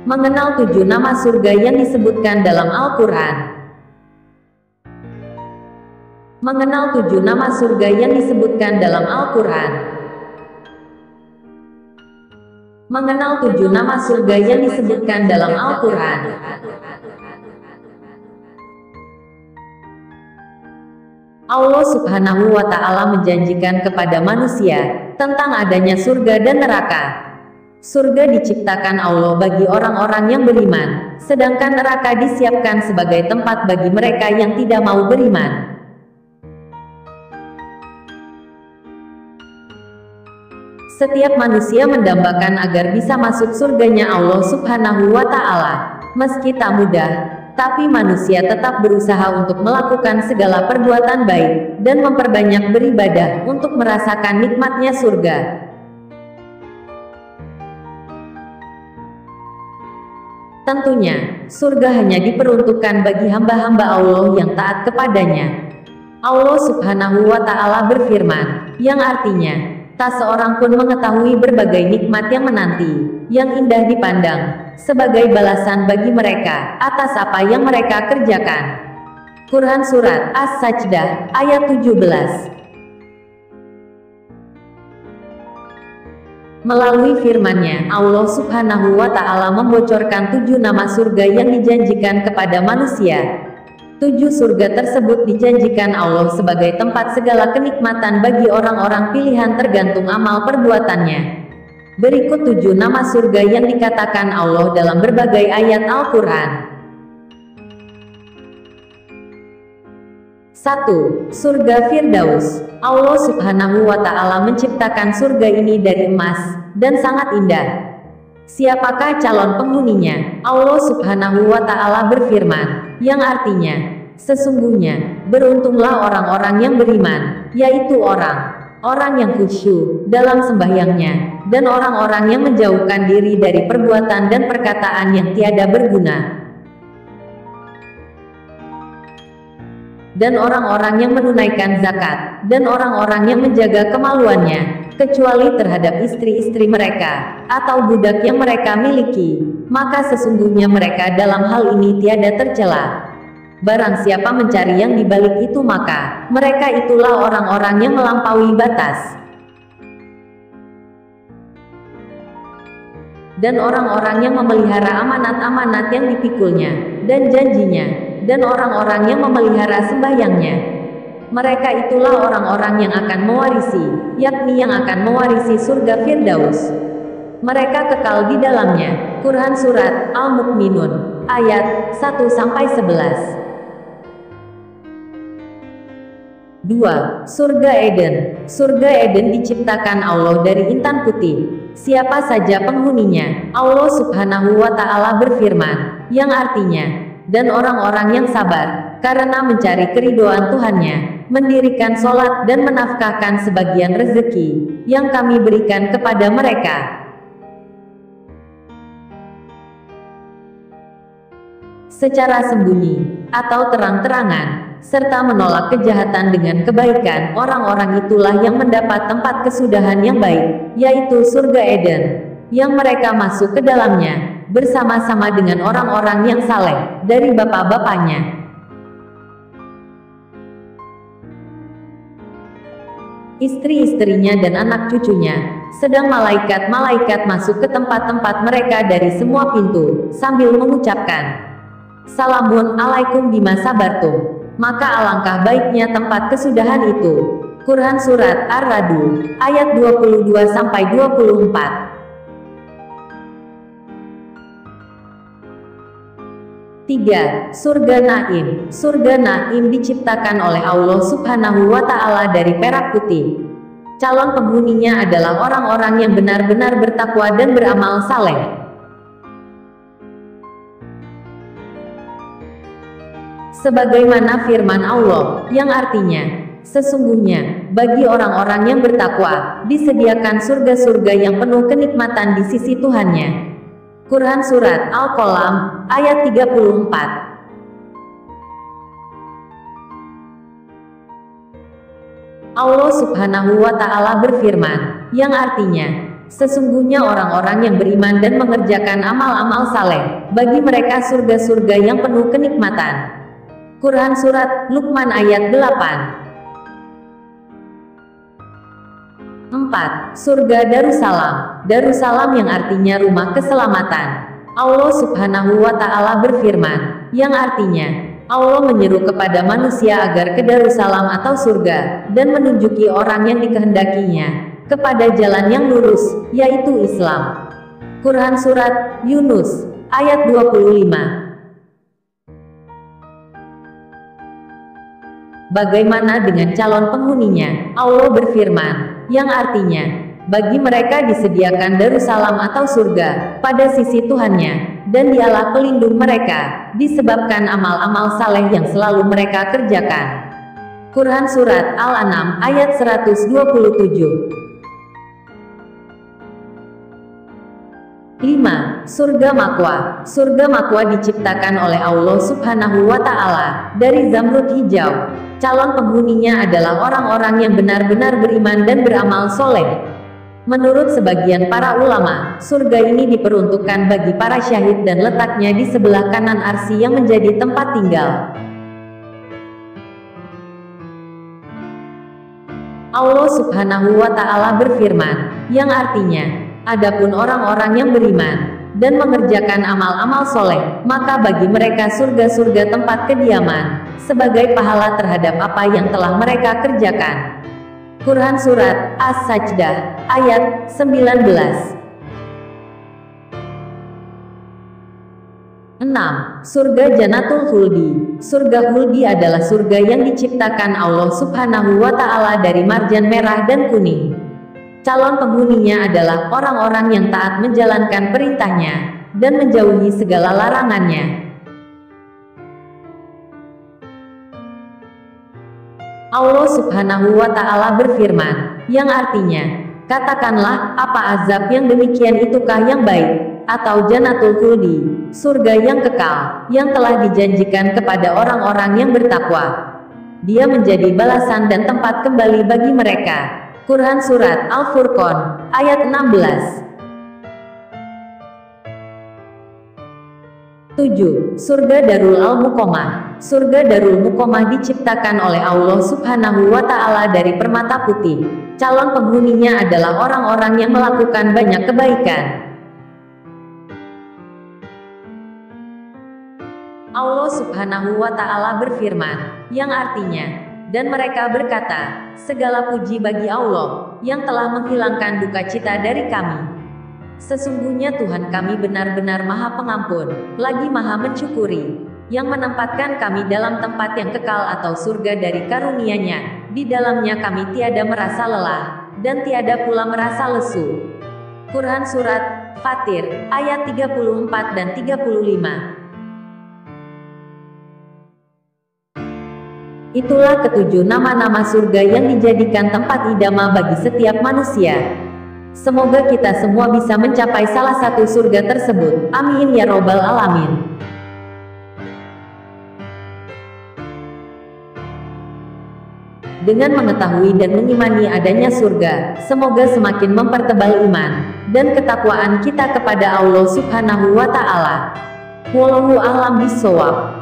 Mengenal 7 nama surga yang disebutkan dalam Al-Quran. Mengenal 7 nama surga yang disebutkan dalam Al-Quran. Mengenal 7 nama surga yang disebutkan dalam Al-Quran. Allah Subhanahu wa Ta'ala menjanjikan kepada manusia tentang adanya surga dan neraka. Surga diciptakan Allah bagi orang-orang yang beriman, sedangkan neraka disiapkan sebagai tempat bagi mereka yang tidak mau beriman. Setiap manusia mendambakan agar bisa masuk surganya Allah Subhanahu wa Ta'ala. Meski tak mudah, tapi manusia tetap berusaha untuk melakukan segala perbuatan baik dan memperbanyak beribadah untuk merasakan nikmatnya surga. Tentunya, surga hanya diperuntukkan bagi hamba-hamba Allah yang taat kepadanya. Allah Subhanahu wa Ta'ala berfirman, yang artinya, tak seorang pun mengetahui berbagai nikmat yang menanti, yang indah dipandang, sebagai balasan bagi mereka atas apa yang mereka kerjakan. Quran Surat As-Sajdah, ayat 17. Melalui firman-Nya, Allah Subhanahu wa Ta'ala membocorkan 7 nama surga yang dijanjikan kepada manusia. 7 surga tersebut dijanjikan Allah sebagai tempat segala kenikmatan bagi orang-orang pilihan tergantung amal perbuatannya. Berikut 7 nama surga yang dikatakan Allah dalam berbagai ayat Al-Quran. 1. Surga Firdaus. Allah Subhanahu wa Ta'ala menciptakan surga ini dari emas dan sangat indah. Siapakah calon penghuninya? Allah Subhanahu wa Ta'ala berfirman, yang artinya, sesungguhnya beruntunglah orang-orang yang beriman, yaitu orang yang khusyuk dalam sembahyangnya, dan orang-orang yang menjauhkan diri dari perbuatan dan perkataan yang tiada berguna, dan orang-orang yang menunaikan zakat, dan orang-orang yang menjaga kemaluannya, kecuali terhadap istri-istri mereka, atau budak yang mereka miliki, maka sesungguhnya mereka dalam hal ini tiada tercela. Barang siapa mencari yang dibalik itu maka, mereka itulah orang-orang yang melampaui batas. Dan orang-orang yang memelihara amanat-amanat yang dipikulnya, dan janjinya, dan orang-orang yang memelihara sembahyangnya. Mereka itulah orang-orang yang akan mewarisi, yakni yang akan mewarisi surga Firdaus. Mereka kekal di dalamnya. Quran Surat Al-Mu'minun, ayat 1-11. 2. Surga Eden. Surga Eden diciptakan Allah dari intan putih. Siapa saja penghuninya, Allah Subhanahu wa Ta'ala berfirman, yang artinya, dan orang-orang yang sabar, karena mencari keridhaan Tuhannya, mendirikan sholat dan menafkahkan sebagian rezeki, yang kami berikan kepada mereka. Secara sembunyi, atau terang-terangan, serta menolak kejahatan dengan kebaikan, orang-orang itulah yang mendapat tempat kesudahan yang baik, yaitu surga Eden, yang mereka masuk ke dalamnya, bersama-sama dengan orang-orang yang saleh, dari bapak-bapaknya. Istri-istrinya dan anak cucunya, sedang malaikat-malaikat masuk ke tempat-tempat mereka dari semua pintu, sambil mengucapkan, Salamun alaikum bima sabartum. Maka alangkah baiknya tempat kesudahan itu. Quran Surat Ar-Ra'd, ayat 22-24. 3. Surga Naim. Surga Naim diciptakan oleh Allah Subhanahu wa Ta'ala dari perak putih. Calon penghuninya adalah orang-orang yang benar-benar bertakwa dan beramal saleh. Sebagaimana firman Allah, yang artinya, sesungguhnya, bagi orang-orang yang bertakwa, disediakan surga-surga yang penuh kenikmatan di sisi Tuhannya. Quran Surat Al-Qalam, ayat 34. Allah Subhanahu wa Ta'ala berfirman, yang artinya, Sesungguhnya orang-orang yang beriman dan mengerjakan amal-amal saleh, bagi mereka surga-surga yang penuh kenikmatan. Quran Surat Luqman ayat 8. 4. Surga Darussalam. Darussalam yang artinya rumah keselamatan. Allah Subhanahu wa Ta'ala berfirman, yang artinya, Allah menyeru kepada manusia agar ke Darussalam atau surga, dan menunjuki orang yang dikehendakinya kepada jalan yang lurus, yaitu Islam. Quran Surat Yunus ayat 25. Bagaimana dengan calon penghuninya? Allah berfirman, yang artinya, bagi mereka disediakan Darussalam atau surga pada sisi Tuhannya, dan Dialah pelindung mereka disebabkan amal-amal saleh yang selalu mereka kerjakan. Quran Surat Al-An'am ayat 127. 5. Surga Ma'wa. Surga Ma'wa diciptakan oleh Allah Subhanahu wa Ta'ala dari zamrud hijau. Calon penghuninya adalah orang-orang yang benar-benar beriman dan beramal soleh. Menurut sebagian para ulama, surga ini diperuntukkan bagi para syahid dan letaknya di sebelah kanan arsy yang menjadi tempat tinggal Allah Subhanahu wa Ta'ala berfirman, yang artinya, adapun orang-orang yang beriman dan mengerjakan amal-amal soleh, maka bagi mereka surga-surga tempat kediaman, sebagai pahala terhadap apa yang telah mereka kerjakan. Quran Surat As-Sajdah ayat 19. 6. Surga Jannatul Khuldi. Surga Khuldi adalah surga yang diciptakan Allah Subhanahu wa Ta'ala dari marjan merah dan kuning. Calon penghuninya adalah orang-orang yang taat menjalankan perintahnya dan menjauhi segala larangannya. Allah Subhanahu wa Ta'ala berfirman, yang artinya, katakanlah, apa azab yang demikian itukah yang baik, atau Jannatul Khuldi, surga yang kekal, yang telah dijanjikan kepada orang-orang yang bertakwa. Dia menjadi balasan dan tempat kembali bagi mereka. Quran Surat Al-Furqan ayat 16. 7. Surga Darul Al-Muqamah. Surga Darul Muqamah diciptakan oleh Allah Subhanahu wa Ta'ala dari permata putih. Calon penghuninya adalah orang-orang yang melakukan banyak kebaikan. Allah Subhanahu wa Ta'ala berfirman, yang artinya, dan mereka berkata, segala puji bagi Allah, yang telah menghilangkan duka cita dari kami. Sesungguhnya Tuhan kami benar-benar Maha Pengampun, lagi Maha Mencukuri, yang menempatkan kami dalam tempat yang kekal atau surga dari karunia-Nya. Di dalamnya kami tiada merasa lelah, dan tiada pula merasa lesu. Quran Surat Fatir, ayat 34 dan 35. Itulah ketujuh nama-nama surga yang dijadikan tempat idaman bagi setiap manusia. Semoga kita semua bisa mencapai salah satu surga tersebut. Amin ya robbal alamin. Dengan mengetahui dan mengimani adanya surga, semoga semakin mempertebal iman dan ketakwaan kita kepada Allah Subhanahu wa Ta'ala. Wallahu a'lam bishawab.